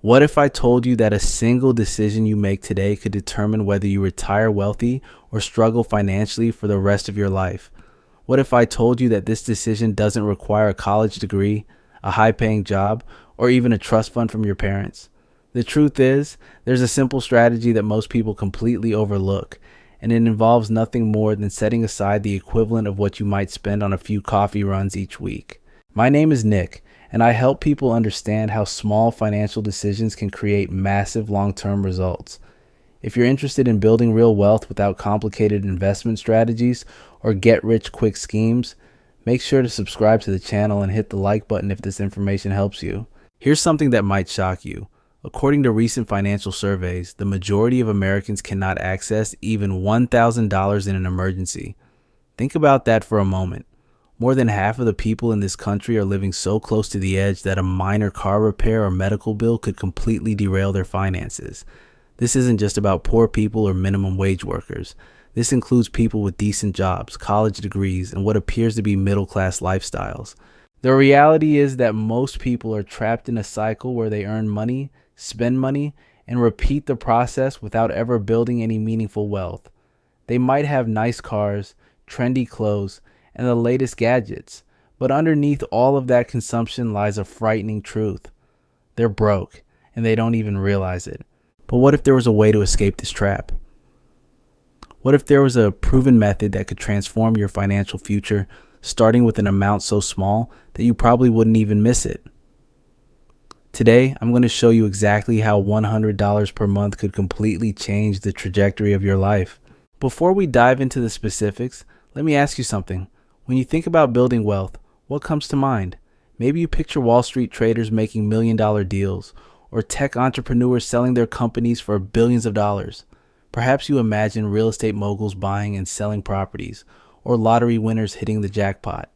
What if I told you that a single decision you make today could determine whether you retire wealthy or struggle financially for the rest of your life? What if I told you that this decision doesn't require a college degree, a high-paying job, or even a trust fund from your parents? The truth is, there's a simple strategy that most people completely overlook, and it involves nothing more than setting aside the equivalent of what you might spend on a few coffee runs each week. My name is Nick, and I help people understand how small financial decisions can create massive long-term results. If you're interested in building real wealth without complicated investment strategies or get-rich-quick schemes, make sure to subscribe to the channel and hit the like button if this information helps you. Here's something that might shock you. According to recent financial surveys, the majority of Americans cannot access even $1,000 in an emergency. Think about that for a moment. More than half of the people in this country are living so close to the edge that a minor car repair or medical bill could completely derail their finances. This isn't just about poor people or minimum wage workers. This includes people with decent jobs, college degrees, and what appears to be middle-class lifestyles. The reality is that most people are trapped in a cycle where they earn money, spend money, and repeat the process without ever building any meaningful wealth. They might have nice cars, trendy clothes, and the latest gadgets, but underneath all of that consumption lies a frightening truth. They're broke, and they don't even realize it. But what if there was a way to escape this trap? What if there was a proven method that could transform your financial future, starting with an amount so small that you probably wouldn't even miss it? Today, I'm going to show you exactly how $100 per month could completely change the trajectory of your life. Before we dive into the specifics, let me ask you something. When you think about building wealth, what comes to mind? Maybe you picture Wall Street traders making million-dollar deals, or tech entrepreneurs selling their companies for billions of dollars. Perhaps you imagine real estate moguls buying and selling properties, or lottery winners hitting the jackpot.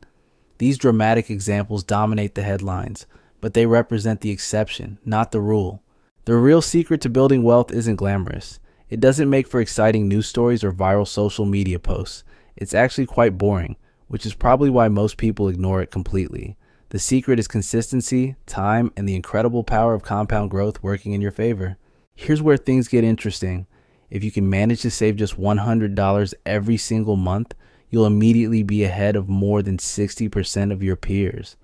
These dramatic examples dominate the headlines, but they represent the exception, not the rule. The real secret to building wealth isn't glamorous. It doesn't make for exciting news stories or viral social media posts. It's actually quite boring, which is probably why most people ignore it completely. The secret is consistency, time, and the incredible power of compound growth working in your favor. Here's where things get interesting. If you can manage to save just $100 every single month, you'll immediately be ahead of more than 60% of your peers.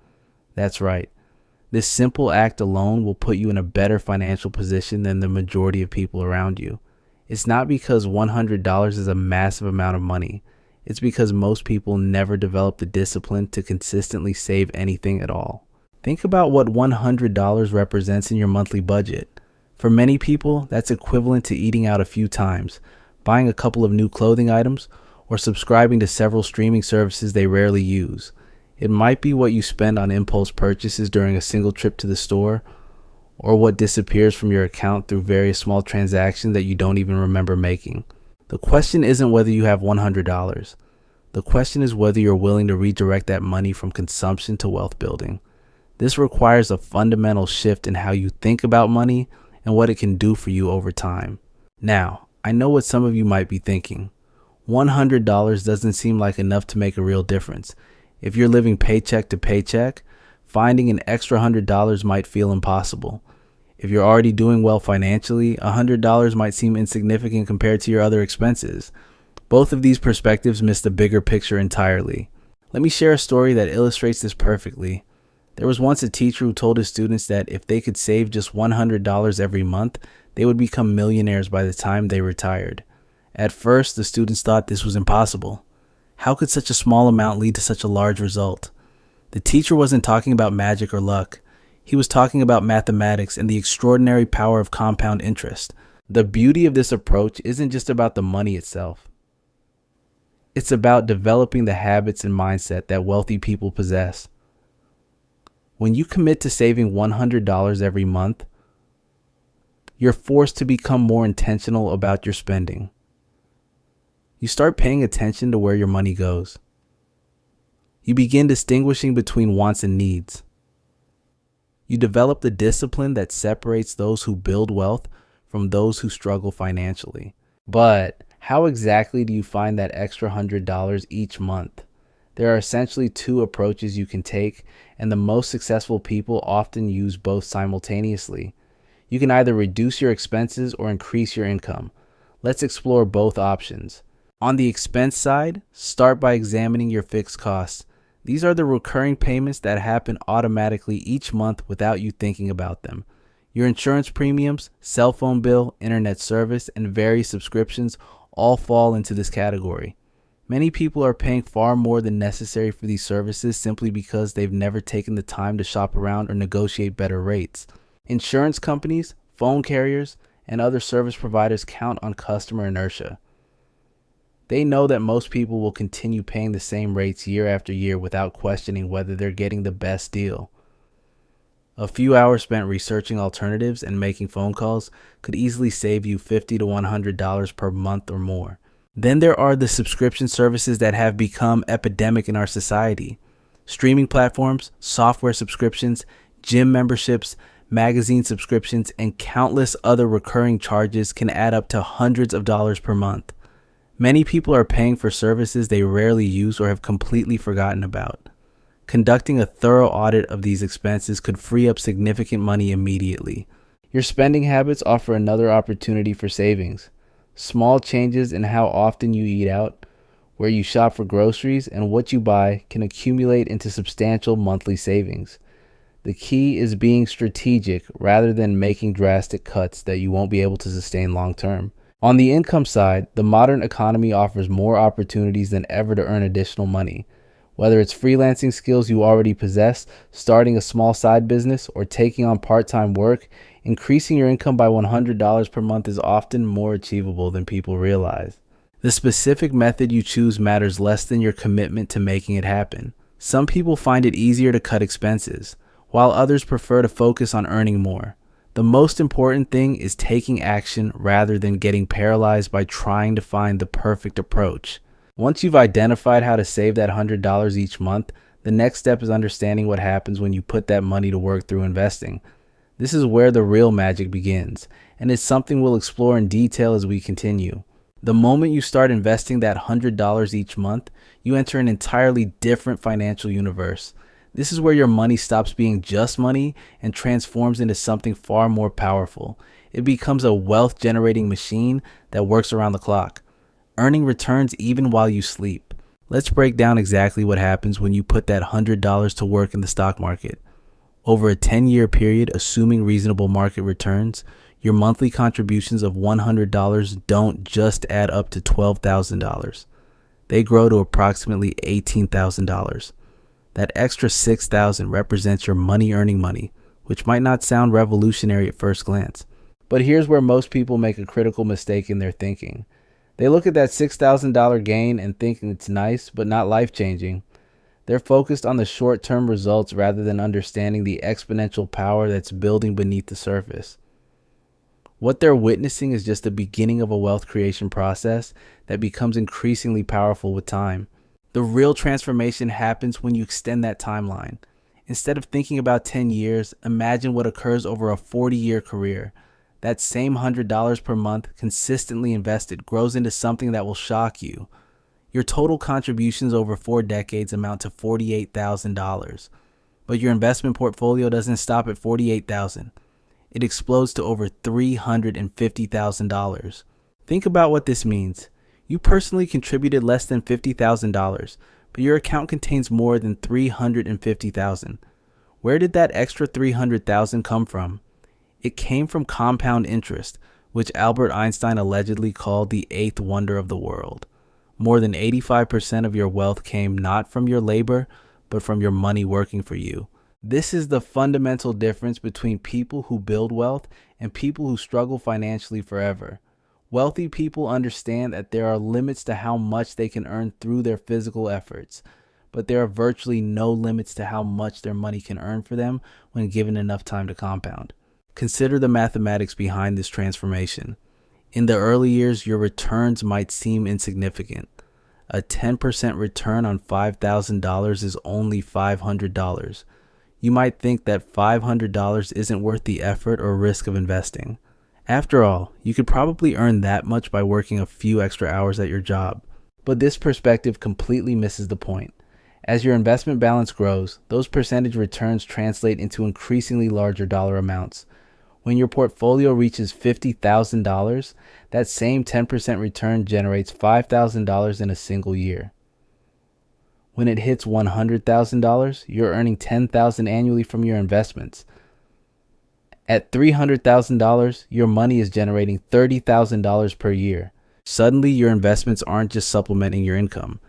That's right. This simple act alone will put you in a better financial position than the majority of people around you. It's not because $100 is a massive amount of money. It's because most people never develop the discipline to consistently save anything at all. Think about what $100 represents in your monthly budget. For many people, that's equivalent to eating out a few times, buying a couple of new clothing items, or subscribing to several streaming services they rarely use. It might be what you spend on impulse purchases during a single trip to the store, or what disappears from your account through various small transactions that you don't even remember making. The question isn't whether you have $100. The question is whether you're willing to redirect that money from consumption to wealth building. This requires a fundamental shift in how you think about money and what it can do for you over time. Now, I know what some of you might be thinking. $100 doesn't seem like enough to make a real difference. If you're living paycheck to paycheck, finding an extra $100 might feel impossible. If you're already doing well financially, $100 might seem insignificant compared to your other expenses. Both of these perspectives miss the bigger picture entirely. Let me share a story that illustrates this perfectly. There was once a teacher who told his students that if they could save just $100 every month, they would become millionaires by the time they retired. At first, the students thought this was impossible. How could such a small amount lead to such a large result? The teacher wasn't talking about magic or luck. He was talking about mathematics and the extraordinary power of compound interest. The beauty of this approach isn't just about the money itself. It's about developing the habits and mindset that wealthy people possess. When you commit to saving $100 every month, you're forced to become more intentional about your spending. You start paying attention to where your money goes. You begin distinguishing between wants and needs. You develop the discipline that separates those who build wealth from those who struggle financially. But how exactly do you find that extra $100 each month? There are essentially two approaches you can take, and the most successful people often use both simultaneously. You can either reduce your expenses or increase your income. Let's explore both options. On the expense side, start by examining your fixed costs. These are the recurring payments that happen automatically each month without you thinking about them. Your insurance premiums, cell phone bill, internet service, and various subscriptions all fall into this category. Many people are paying far more than necessary for these services simply because they've never taken the time to shop around or negotiate better rates. Insurance companies, phone carriers, and other service providers count on customer inertia. They know that most people will continue paying the same rates year after year without questioning whether they're getting the best deal. A few hours spent researching alternatives and making phone calls could easily save you $50 to $100 per month or more. Then there are the subscription services that have become epidemic in our society. Streaming platforms, software subscriptions, gym memberships, magazine subscriptions, and countless other recurring charges can add up to hundreds of dollars per month. Many people are paying for services they rarely use or have completely forgotten about. Conducting a thorough audit of these expenses could free up significant money immediately. Your spending habits offer another opportunity for savings. Small changes in how often you eat out, where you shop for groceries, and what you buy can accumulate into substantial monthly savings. The key is being strategic rather than making drastic cuts that you won't be able to sustain long term. On the income side, the modern economy offers more opportunities than ever to earn additional money. Whether it's freelancing skills you already possess, starting a small side business, or taking on part-time work, increasing your income by $100 per month is often more achievable than people realize. The specific method you choose matters less than your commitment to making it happen. Some people find it easier to cut expenses, while others prefer to focus on earning more. The most important thing is taking action rather than getting paralyzed by trying to find the perfect approach. Once you've identified how to save that $100 each month, the next step is understanding what happens when you put that money to work through investing. This is where the real magic begins, and it's something we'll explore in detail as we continue. The moment you start investing that $100 each month, you enter an entirely different financial universe. This is where your money stops being just money and transforms into something far more powerful. It becomes a wealth-generating machine that works around the clock, earning returns even while you sleep. Let's break down exactly what happens when you put that $100 to work in the stock market. Over a 10-year period, assuming reasonable market returns, your monthly contributions of $100 don't just add up to $12,000. They grow to approximately $18,000. That extra $6,000 represents your money earning money, which might not sound revolutionary at first glance. But here's where most people make a critical mistake in their thinking. They look at that $6,000 gain and think it's nice, but not life-changing. They're focused on the short-term results rather than understanding the exponential power that's building beneath the surface. What they're witnessing is just the beginning of a wealth creation process that becomes increasingly powerful with time. The real transformation happens when you extend that timeline. Instead of thinking about 10 years, imagine what occurs over a 40-year career. That same $100 per month consistently invested grows into something that will shock you. Your total contributions over 4 decades amount to $48,000. But your investment portfolio doesn't stop at $48,000. It explodes to over $350,000. Think about what this means. You personally contributed less than $50,000, but your account contains more than $350,000. Where did that extra $300,000 come from? It came from compound interest, which Albert Einstein allegedly called the eighth wonder of the world. More than 85% of your wealth came not from your labor, but from your money working for you. This is the fundamental difference between people who build wealth and people who struggle financially forever. Wealthy people understand that there are limits to how much they can earn through their physical efforts, but there are virtually no limits to how much their money can earn for them when given enough time to compound. Consider the mathematics behind this transformation. In the early years, your returns might seem insignificant. A 10% return on $5,000 is only $500. You might think that $500 isn't worth the effort or risk of investing. After all, you could probably earn that much by working a few extra hours at your job. But this perspective completely misses the point. As your investment balance grows, those percentage returns translate into increasingly larger dollar amounts. When your portfolio reaches $50,000, that same 10% return generates $5,000 in a single year. When it hits $100,000, you're earning $10,000 annually from your investments. At $300,000, your money is generating $30,000 per year. Suddenly, your investments aren't just supplementing your income.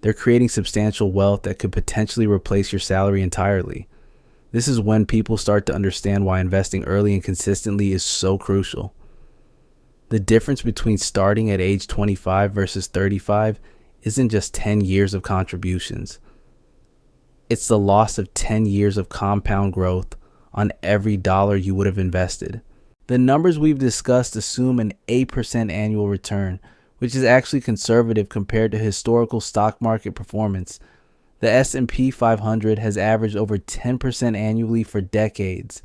They're creating substantial wealth that could potentially replace your salary entirely. This is when people start to understand why investing early and consistently is so crucial. The difference between starting at age 25 versus 35 isn't just 10 years of contributions. It's the loss of 10 years of compound growth on every dollar you would have invested. The numbers we've discussed assume an 8% annual return, which is actually conservative compared to historical stock market performance. The S&P 500 has averaged over 10% annually for decades.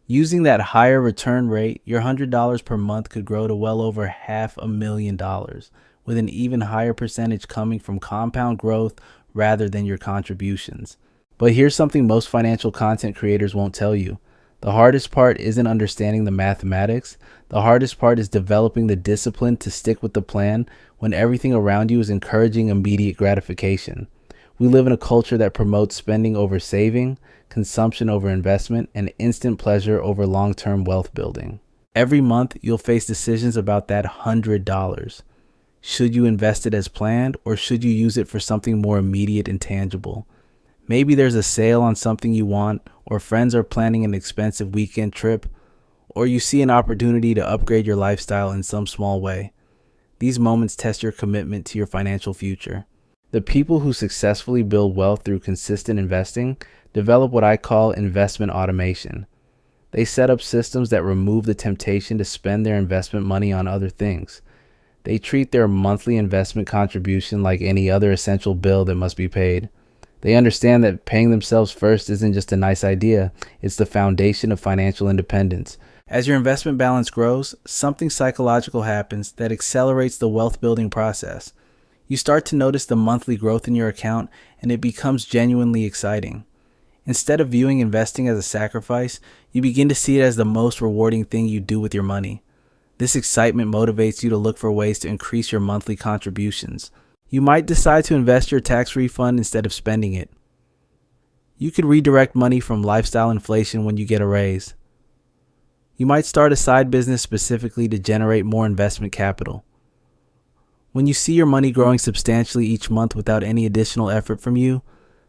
Using that higher return rate, your $100 per month could grow to well over $500,000, with an even higher percentage coming from compound growth rather than your contributions. But here's something most financial content creators won't tell you. The hardest part isn't understanding the mathematics. The hardest part is developing the discipline to stick with the plan when everything around you is encouraging immediate gratification. We live in a culture that promotes spending over saving, consumption over investment, and instant pleasure over long-term wealth building. Every month, you'll face decisions about that $100. Should you invest it as planned, or should you use it for something more immediate and tangible? Maybe there's a sale on something you want, or friends are planning an expensive weekend trip, or you see an opportunity to upgrade your lifestyle in some small way. These moments test your commitment to your financial future. The people who successfully build wealth through consistent investing develop what I call investment automation. They set up systems that remove the temptation to spend their investment money on other things. They treat their monthly investment contribution like any other essential bill that must be paid. They understand that paying themselves first isn't just a nice idea, it's the foundation of financial independence. As your investment balance grows, something psychological happens that accelerates the wealth building process. You start to notice the monthly growth in your account, and it becomes genuinely exciting. Instead of viewing investing as a sacrifice, you begin to see it as the most rewarding thing you do with your money. This excitement motivates you to look for ways to increase your monthly contributions. You might decide to invest your tax refund instead of spending it. You could redirect money from lifestyle inflation when you get a raise. You might start a side business specifically to generate more investment capital. When you see your money growing substantially each month without any additional effort from you,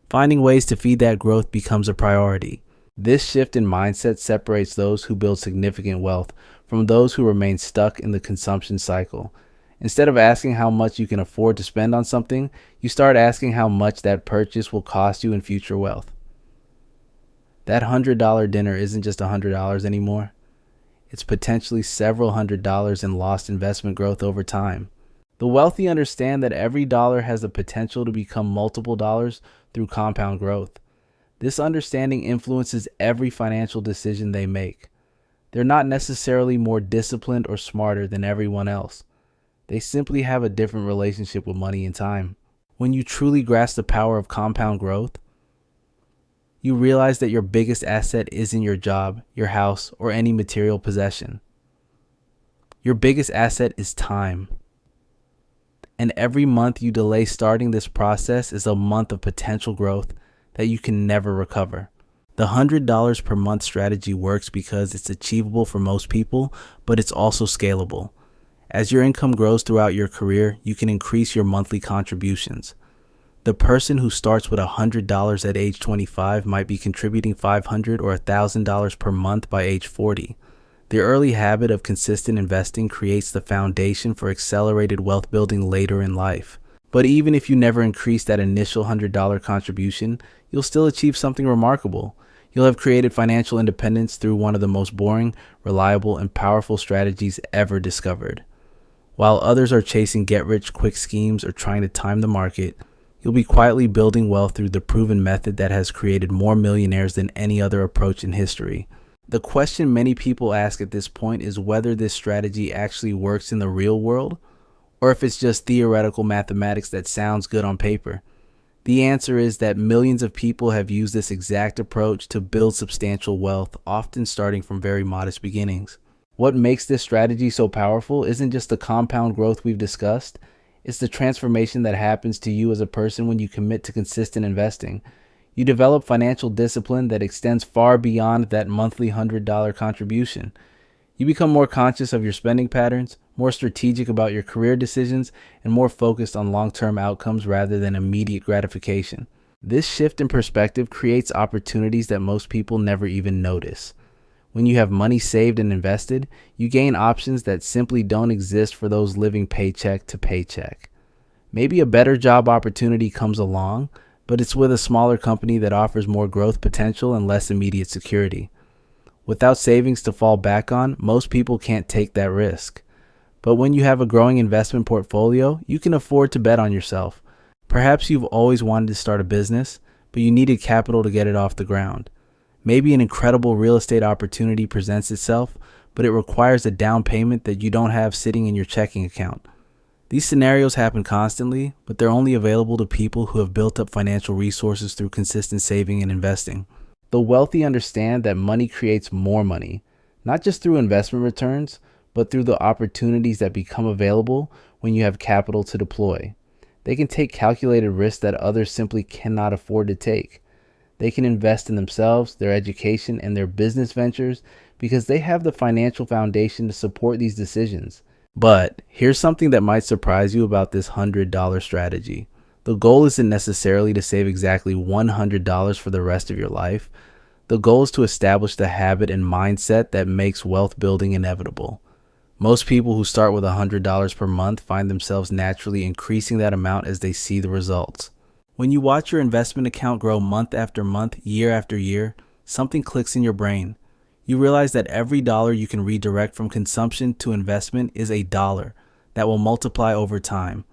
finding ways to feed that growth becomes a priority. This shift in mindset separates those who build significant wealth from those who remain stuck in the consumption cycle. Instead of asking how much you can afford to spend on something, you start asking how much that purchase will cost you in future wealth. That $100 dinner isn't just $100 anymore. It's potentially several $100s in lost investment growth over time. The wealthy understand that every dollar has the potential to become multiple dollars through compound growth. This understanding influences every financial decision they make. They're not necessarily more disciplined or smarter than everyone else. They simply have a different relationship with money and time. When you truly grasp the power of compound growth, you realize that your biggest asset isn't your job, your house, or any material possession. Your biggest asset is time. And every month you delay starting this process is a month of potential growth that you can never recover. The $100 per month strategy works because it's achievable for most people, but it's also scalable. As your income grows throughout your career, you can increase your monthly contributions. The person who starts with $100 at age 25 might be contributing $500 or $1,000 per month by age 40. The early habit of consistent investing creates the foundation for accelerated wealth building later in life. But even if you never increase that initial $100 contribution, you'll still achieve something remarkable. You'll have created financial independence through one of the most boring, reliable, and powerful strategies ever discovered. While others are chasing get-rich-quick schemes or trying to time the market, you'll be quietly building wealth through the proven method that has created more millionaires than any other approach in history. The question many people ask at this point is whether this strategy actually works in the real world, or if it's just theoretical mathematics that sounds good on paper. The answer is that millions of people have used this exact approach to build substantial wealth, often starting from very modest beginnings. What makes this strategy so powerful isn't just the compound growth we've discussed, it's the transformation that happens to you as a person when you commit to consistent investing. You develop financial discipline that extends far beyond that monthly $100 contribution. You become more conscious of your spending patterns, more strategic about your career decisions, and more focused on long-term outcomes rather than immediate gratification. This shift in perspective creates opportunities that most people never even notice. When you have money saved and invested, you gain options that simply don't exist for those living paycheck to paycheck. Maybe a better job opportunity comes along, but it's with a smaller company that offers more growth potential and less immediate security. Without savings to fall back on, most people can't take that risk. But when you have a growing investment portfolio, you can afford to bet on yourself. Perhaps you've always wanted to start a business, but you needed capital to get it off the ground. Maybe an incredible real estate opportunity presents itself, but it requires a down payment that you don't have sitting in your checking account. These scenarios happen constantly, but they're only available to people who have built up financial resources through consistent saving and investing. The wealthy understand that money creates more money, not just through investment returns, but through the opportunities that become available when you have capital to deploy. They can take calculated risks that others simply cannot afford to take. They can invest in themselves, their education, and their business ventures because they have the financial foundation to support these decisions. But here's something that might surprise you about this $100 strategy. The goal isn't necessarily to save exactly $100 for the rest of your life. The goal is to establish the habit and mindset that makes wealth building inevitable. Most people who start with $100 per month find themselves naturally increasing that amount as they see the results. When you watch your investment account grow month after month, year after year, something clicks in your brain. You realize that every dollar you can redirect from consumption to investment is a dollar that will multiply over time.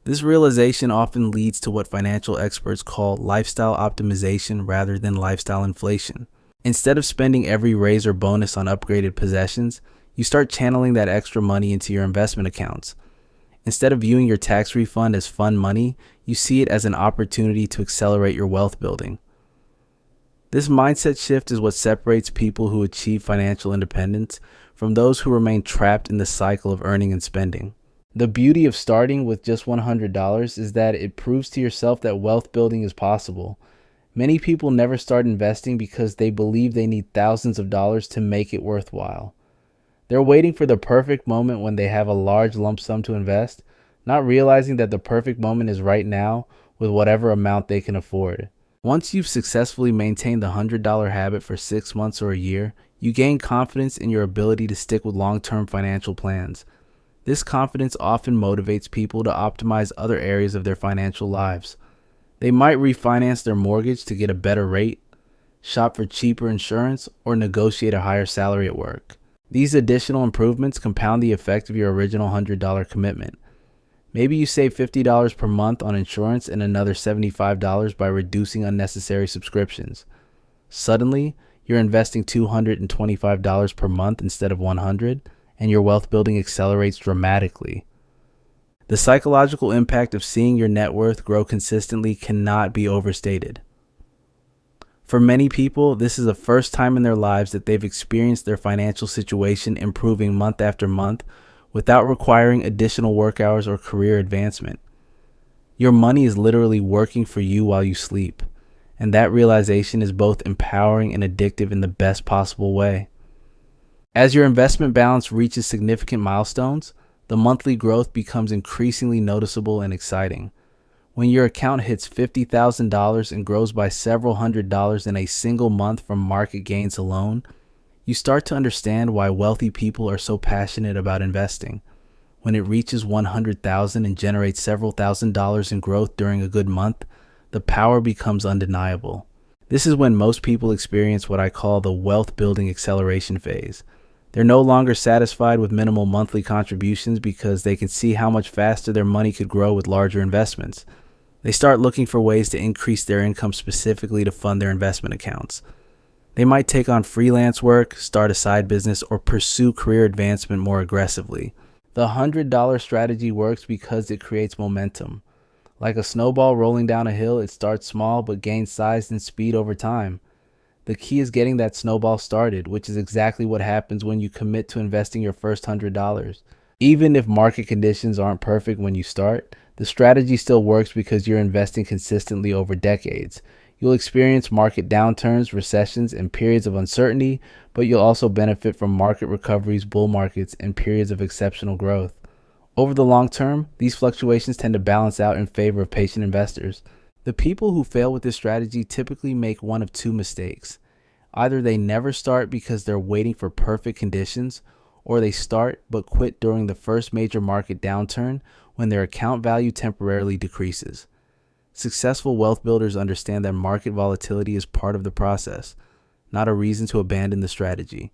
This realization often leads to what financial experts call lifestyle optimization rather than lifestyle inflation. Instead of spending every raise or bonus on upgraded possessions, you start channeling that extra money into your investment accounts. Instead of viewing your tax refund as fun money, you see it as an opportunity to accelerate your wealth building. This mindset shift is what separates people who achieve financial independence from those who remain trapped in the cycle of earning and spending. The beauty of starting with just $100 is that it proves to yourself that wealth building is possible. Many people never start investing because they believe they need thousands of dollars to make it worthwhile. They're waiting for the perfect moment when they have a large lump sum to invest, not realizing that the perfect moment is right now with whatever amount they can afford. Once you've successfully maintained the $100 habit for 6 months or a year, you gain confidence in your ability to stick with long-term financial plans. This confidence often motivates people to optimize other areas of their financial lives. They might refinance their mortgage to get a better rate, shop for cheaper insurance, or negotiate a higher salary at work. These additional improvements compound the effect of your original $100 commitment. Maybe you save $50 per month on insurance and another $75 by reducing unnecessary subscriptions. Suddenly, you're investing $225 per month instead of $100, and your wealth building accelerates dramatically. The psychological impact of seeing your net worth grow consistently cannot be overstated. For many people, this is the first time in their lives that they've experienced their financial situation improving month after month without requiring additional work hours or career advancement. Your money is literally working for you while you sleep, and that realization is both empowering and addictive in the best possible way. As your investment balance reaches significant milestones, the monthly growth becomes increasingly noticeable and exciting. When your account hits $50,000 and grows by several $100s in a single month from market gains alone, you start to understand why wealthy people are so passionate about investing. When it reaches $100,000 and generates several $1,000s in growth during a good month, the power becomes undeniable. This is when most people experience what I call the wealth building acceleration phase. They're no longer satisfied with minimal monthly contributions because they can see how much faster their money could grow with larger investments. They start looking for ways to increase their income specifically to fund their investment accounts. They might take on freelance work, start a side business, or pursue career advancement more aggressively. The $100 strategy works because it creates momentum. Like a snowball rolling down a hill, it starts small but gains size and speed over time. The key is getting that snowball started, which is exactly what happens when you commit to investing your first $100. Even if market conditions aren't perfect when you start, the strategy still works because you're investing consistently over decades. You'll experience market downturns, recessions, and periods of uncertainty, but you'll also benefit from market recoveries, bull markets, and periods of exceptional growth. Over the long term, these fluctuations tend to balance out in favor of patient investors. The people who fail with this strategy typically make one of two mistakes. Either they never start because they're waiting for perfect conditions, or they start but quit during the first major market downturn when their account value temporarily decreases. Successful wealth builders understand that market volatility is part of the process, not a reason to abandon the strategy.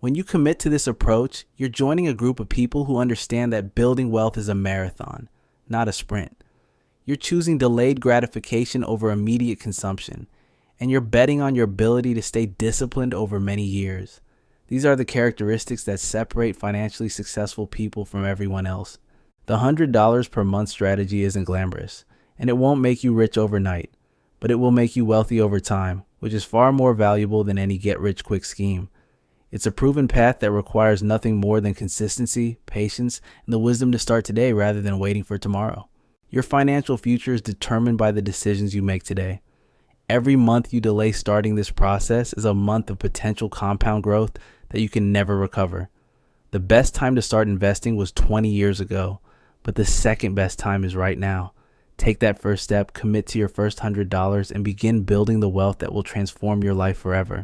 When you commit to this approach, you're joining a group of people who understand that building wealth is a marathon, not a sprint. You're choosing delayed gratification over immediate consumption, and you're betting on your ability to stay disciplined over many years. These are the characteristics that separate financially successful people from everyone else. The $100 per month strategy isn't glamorous, and it won't make you rich overnight, but it will make you wealthy over time, which is far more valuable than any get-rich-quick scheme. It's a proven path that requires nothing more than consistency, patience, and the wisdom to start today rather than waiting for tomorrow. Your financial future is determined by the decisions you make today. Every month you delay starting this process is a month of potential compound growth that you can never recover. The best time to start investing was 20 years ago, but the second best time is right now. Take that first step, commit to your first $100, and begin building the wealth that will transform your life forever.